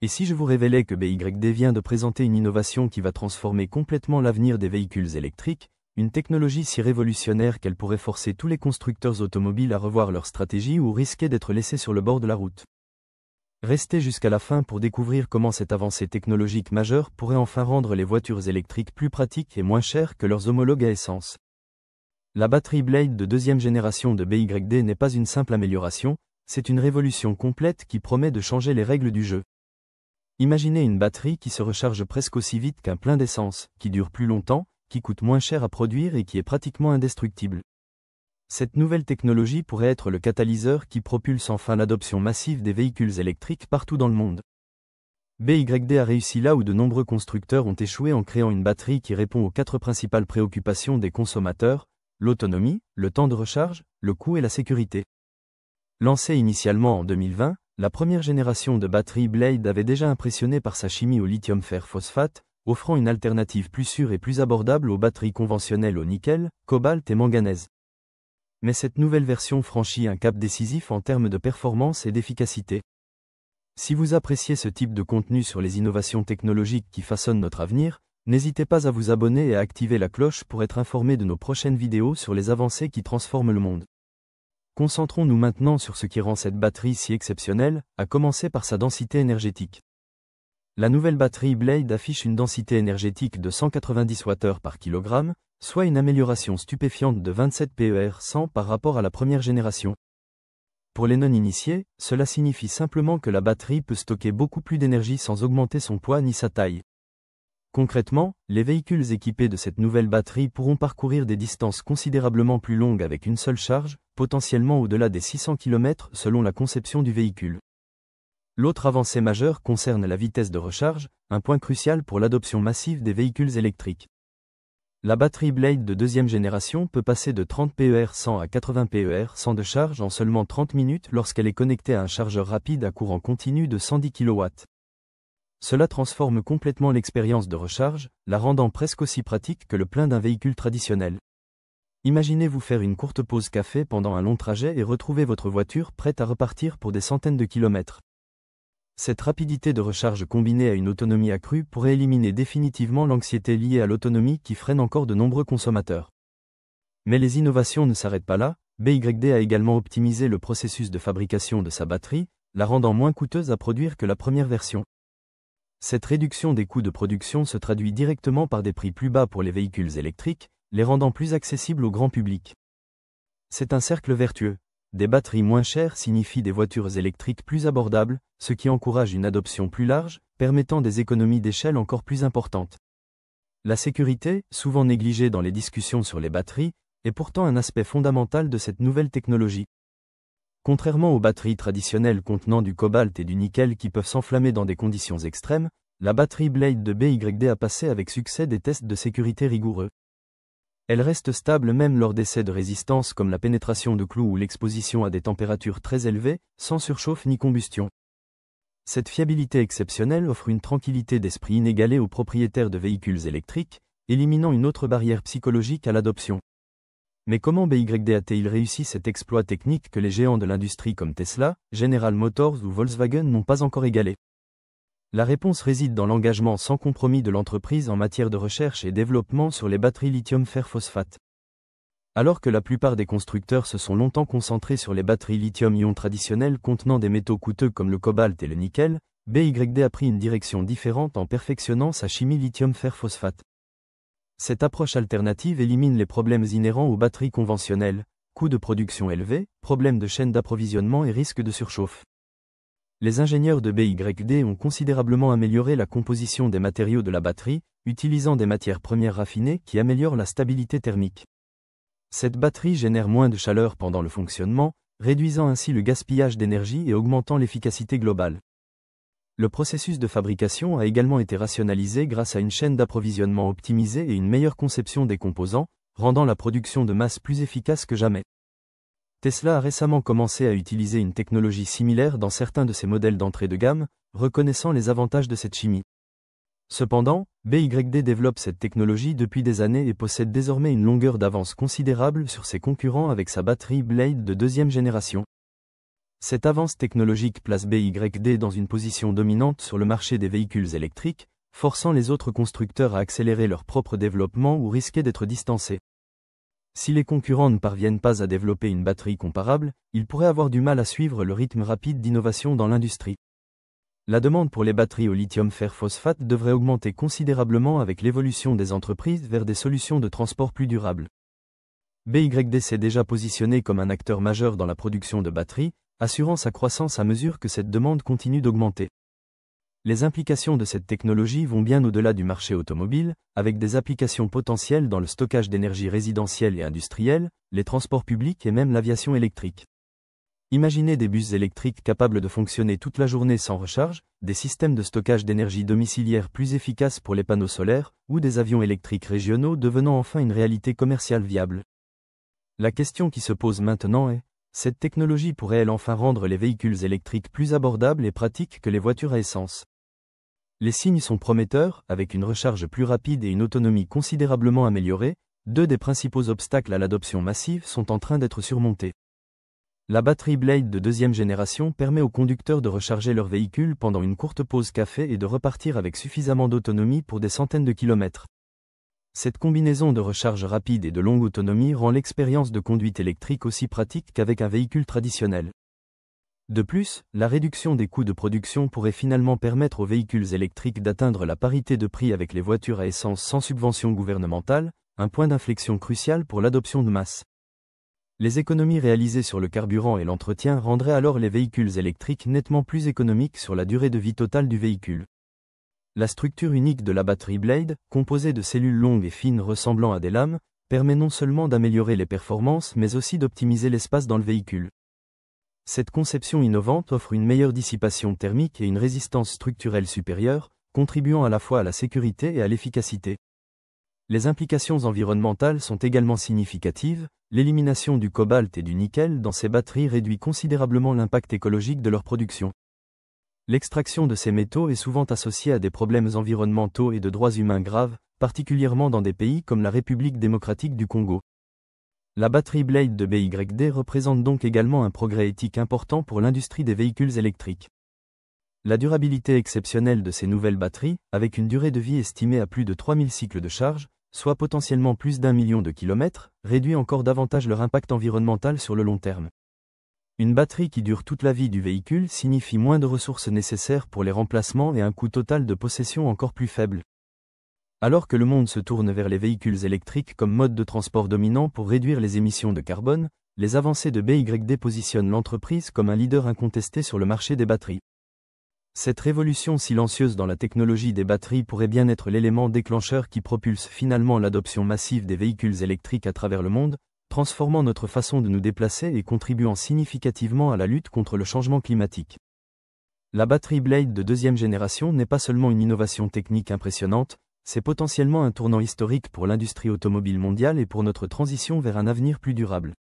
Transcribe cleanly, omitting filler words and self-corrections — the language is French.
Et si je vous révélais que BYD vient de présenter une innovation qui va transformer complètement l'avenir des véhicules électriques, une technologie si révolutionnaire qu'elle pourrait forcer tous les constructeurs automobiles à revoir leur stratégie ou risquer d'être laissés sur le bord de la route? Restez jusqu'à la fin pour découvrir comment cette avancée technologique majeure pourrait enfin rendre les voitures électriques plus pratiques et moins chères que leurs homologues à essence. La batterie Blade de deuxième génération de BYD n'est pas une simple amélioration, c'est une révolution complète qui promet de changer les règles du jeu. Imaginez une batterie qui se recharge presque aussi vite qu'un plein d'essence, qui dure plus longtemps, qui coûte moins cher à produire et qui est pratiquement indestructible. Cette nouvelle technologie pourrait être le catalyseur qui propulse enfin l'adoption massive des véhicules électriques partout dans le monde. BYD a réussi là où de nombreux constructeurs ont échoué en créant une batterie qui répond aux 4 principales préoccupations des consommateurs: l'autonomie, le temps de recharge, le coût et la sécurité. Lancée initialement en 2020, la première génération de batterie Blade avait déjà impressionné par sa chimie au lithium fer phosphate, offrant une alternative plus sûre et plus abordable aux batteries conventionnelles au nickel, cobalt et manganèse. Mais cette nouvelle version franchit un cap décisif en termes de performance et d'efficacité. Si vous appréciez ce type de contenu sur les innovations technologiques qui façonnent notre avenir, n'hésitez pas à vous abonner et à activer la cloche pour être informé de nos prochaines vidéos sur les avancées qui transforment le monde. Concentrons-nous maintenant sur ce qui rend cette batterie si exceptionnelle, à commencer par sa densité énergétique. La nouvelle batterie Blade affiche une densité énergétique de 190 Wh par kg, soit une amélioration stupéfiante de 27 PER100 par rapport à la première génération. Pour les non-initiés, cela signifie simplement que la batterie peut stocker beaucoup plus d'énergie sans augmenter son poids ni sa taille. Concrètement, les véhicules équipés de cette nouvelle batterie pourront parcourir des distances considérablement plus longues avec une seule charge, potentiellement au-delà des 600 km selon la conception du véhicule. L'autre avancée majeure concerne la vitesse de recharge, un point crucial pour l'adoption massive des véhicules électriques. La batterie Blade de deuxième génération peut passer de 30 PER100 à 80 PER100 de charge en seulement 30 minutes lorsqu'elle est connectée à un chargeur rapide à courant continu de 110 kW. Cela transforme complètement l'expérience de recharge, la rendant presque aussi pratique que le plein d'un véhicule traditionnel. Imaginez-vous faire une courte pause café pendant un long trajet et retrouver votre voiture prête à repartir pour des centaines de kilomètres. Cette rapidité de recharge combinée à une autonomie accrue pourrait éliminer définitivement l'anxiété liée à l'autonomie qui freine encore de nombreux consommateurs. Mais les innovations ne s'arrêtent pas là, BYD a également optimisé le processus de fabrication de sa batterie, la rendant moins coûteuse à produire que la première version. Cette réduction des coûts de production se traduit directement par des prix plus bas pour les véhicules électriques, les rendant plus accessibles au grand public. C'est un cercle vertueux. Des batteries moins chères signifient des voitures électriques plus abordables, ce qui encourage une adoption plus large, permettant des économies d'échelle encore plus importantes. La sécurité, souvent négligée dans les discussions sur les batteries, est pourtant un aspect fondamental de cette nouvelle technologie. Contrairement aux batteries traditionnelles contenant du cobalt et du nickel qui peuvent s'enflammer dans des conditions extrêmes, la batterie Blade de BYD a passé avec succès des tests de sécurité rigoureux. Elle reste stable même lors d'essais de résistance comme la pénétration de clous ou l'exposition à des températures très élevées, sans surchauffe ni combustion. Cette fiabilité exceptionnelle offre une tranquillité d'esprit inégalée aux propriétaires de véhicules électriques, éliminant une autre barrière psychologique à l'adoption. Mais comment BYD a-t-il réussi cet exploit technique que les géants de l'industrie comme Tesla, General Motors ou Volkswagen n'ont pas encore égalé? La réponse réside dans l'engagement sans compromis de l'entreprise en matière de recherche et développement sur les batteries lithium fer phosphate. Alors que la plupart des constructeurs se sont longtemps concentrés sur les batteries lithium-ion traditionnelles contenant des métaux coûteux comme le cobalt et le nickel, BYD a pris une direction différente en perfectionnant sa chimie lithium fer phosphate. Cette approche alternative élimine les problèmes inhérents aux batteries conventionnelles, coûts de production élevés, problèmes de chaîne d'approvisionnement et risque de surchauffe. Les ingénieurs de BYD ont considérablement amélioré la composition des matériaux de la batterie, utilisant des matières premières raffinées qui améliorent la stabilité thermique. Cette batterie génère moins de chaleur pendant le fonctionnement, réduisant ainsi le gaspillage d'énergie et augmentant l'efficacité globale. Le processus de fabrication a également été rationalisé grâce à une chaîne d'approvisionnement optimisée et une meilleure conception des composants, rendant la production de masse plus efficace que jamais. Tesla a récemment commencé à utiliser une technologie similaire dans certains de ses modèles d'entrée de gamme, reconnaissant les avantages de cette chimie. Cependant, BYD développe cette technologie depuis des années et possède désormais une longueur d'avance considérable sur ses concurrents avec sa batterie Blade de deuxième génération. Cette avance technologique place BYD dans une position dominante sur le marché des véhicules électriques, forçant les autres constructeurs à accélérer leur propre développement ou risquer d'être distancés. Si les concurrents ne parviennent pas à développer une batterie comparable, ils pourraient avoir du mal à suivre le rythme rapide d'innovation dans l'industrie. La demande pour les batteries au lithium fer phosphate devrait augmenter considérablement avec l'évolution des entreprises vers des solutions de transport plus durables. BYD s'est déjà positionné comme un acteur majeur dans la production de batteries, assurant sa croissance à mesure que cette demande continue d'augmenter. Les implications de cette technologie vont bien au-delà du marché automobile, avec des applications potentielles dans le stockage d'énergie résidentielle et industrielle, les transports publics et même l'aviation électrique. Imaginez des bus électriques capables de fonctionner toute la journée sans recharge, des systèmes de stockage d'énergie domiciliaire plus efficaces pour les panneaux solaires, ou des avions électriques régionaux devenant enfin une réalité commerciale viable. La question qui se pose maintenant est: cette technologie pourrait-elle enfin rendre les véhicules électriques plus abordables et pratiques que les voitures à essence? Les signes sont prometteurs, avec une recharge plus rapide et une autonomie considérablement améliorée. Deux des principaux obstacles à l'adoption massive sont en train d'être surmontés. La batterie Blade de deuxième génération permet aux conducteurs de recharger leur véhicule pendant une courte pause café et de repartir avec suffisamment d'autonomie pour des centaines de kilomètres. Cette combinaison de recharge rapide et de longue autonomie rend l'expérience de conduite électrique aussi pratique qu'avec un véhicule traditionnel. De plus, la réduction des coûts de production pourrait finalement permettre aux véhicules électriques d'atteindre la parité de prix avec les voitures à essence sans subvention gouvernementale, un point d'inflexion crucial pour l'adoption de masse. Les économies réalisées sur le carburant et l'entretien rendraient alors les véhicules électriques nettement plus économiques sur la durée de vie totale du véhicule. La structure unique de la batterie Blade, composée de cellules longues et fines ressemblant à des lames, permet non seulement d'améliorer les performances mais aussi d'optimiser l'espace dans le véhicule. Cette conception innovante offre une meilleure dissipation thermique et une résistance structurelle supérieure, contribuant à la fois à la sécurité et à l'efficacité. Les implications environnementales sont également significatives. L'élimination du cobalt et du nickel dans ces batteries réduit considérablement l'impact écologique de leur production. L'extraction de ces métaux est souvent associée à des problèmes environnementaux et de droits humains graves, particulièrement dans des pays comme la République démocratique du Congo. La batterie Blade de BYD représente donc également un progrès éthique important pour l'industrie des véhicules électriques. La durabilité exceptionnelle de ces nouvelles batteries, avec une durée de vie estimée à plus de 3000 cycles de charge, soit potentiellement plus d'1 million de kilomètres, réduit encore davantage leur impact environnemental sur le long terme. Une batterie qui dure toute la vie du véhicule signifie moins de ressources nécessaires pour les remplacements et un coût total de possession encore plus faible. Alors que le monde se tourne vers les véhicules électriques comme mode de transport dominant pour réduire les émissions de carbone, les avancées de BYD positionnent l'entreprise comme un leader incontesté sur le marché des batteries. Cette révolution silencieuse dans la technologie des batteries pourrait bien être l'élément déclencheur qui propulse finalement l'adoption massive des véhicules électriques à travers le monde, transformant notre façon de nous déplacer et contribuant significativement à la lutte contre le changement climatique. La batterie Blade de deuxième génération n'est pas seulement une innovation technique impressionnante, c'est potentiellement un tournant historique pour l'industrie automobile mondiale et pour notre transition vers un avenir plus durable.